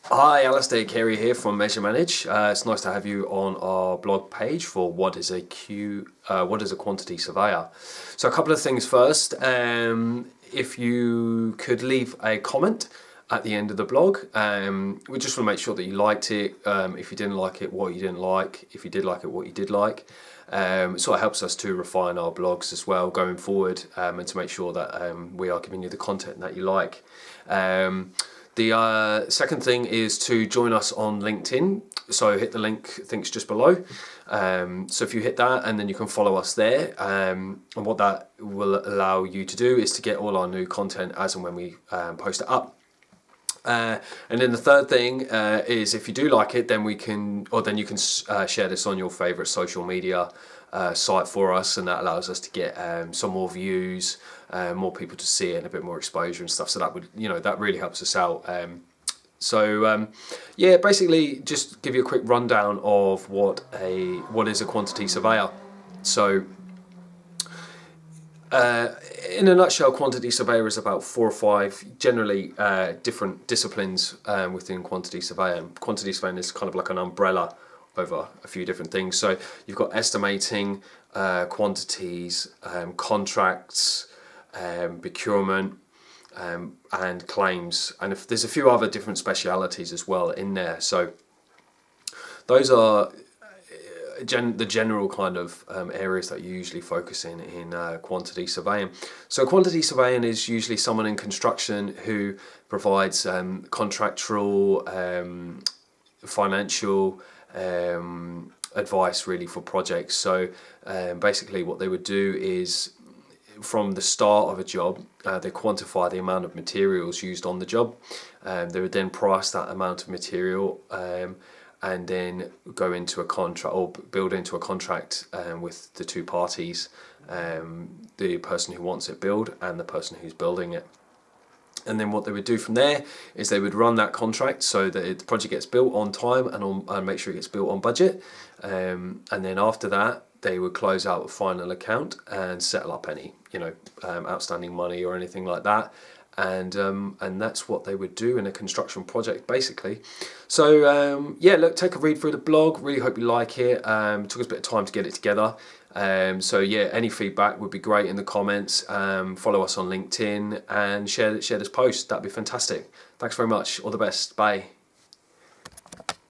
Hi, Alistair Carey here from Measure Manage. It's nice to have you on our blog page for what is a quantity surveyor. So a couple of things first. If you could leave a comment at the end of the blog, we just want to make sure that you liked it. If you didn't like it, what you didn't like. If you did like it, what you did like. It sort of helps us to refine our blogs as well going forward, and to make sure that we are giving you the content that you like. The second thing is to join us on LinkedIn. So hit the link, I think it's just below. So if you hit that, and then you can follow us there. And what that will allow you to do is to get all our new content as and when we post it up. And then the third thing is, if you do like it, then you can share this on your favourite social media site for us, and that allows us to get some more views, more people to see it, and a bit more exposure and stuff. So that would, that really helps us out. Yeah, basically, just give you a quick rundown of what is a quantity surveyor. So. In a nutshell, quantity surveyor is about 4 or 5 generally different disciplines within quantity surveying. Quantity surveying is kind of like an umbrella over a few different things. So you've got estimating, quantities, contracts, procurement, and claims. And if there's a few other different specialities as well in there. So those are the general kind of areas that you usually focus in quantity surveying. So quantity surveying is usually someone in construction who provides contractual, financial advice really for projects. So basically what they would do is, from the start of a job, they quantify the amount of materials used on the job. They would then price that amount of material, and then go into a contract, or build into a contract with the two parties, the person who wants it built and the person who's building it. And then what they would do from there is they would run that contract so that the project gets built on time and make sure it gets built on budget. And then after that, they would close out a final account and settle up any outstanding money or anything like that. And that's what they would do in a construction project, basically. So yeah, look, take a read through the blog. Really hope you like it. It took us a bit of time to get it together. So yeah, any feedback would be great in the comments. Follow us on LinkedIn and share this post. That'd be fantastic. Thanks very much. All the best. Bye.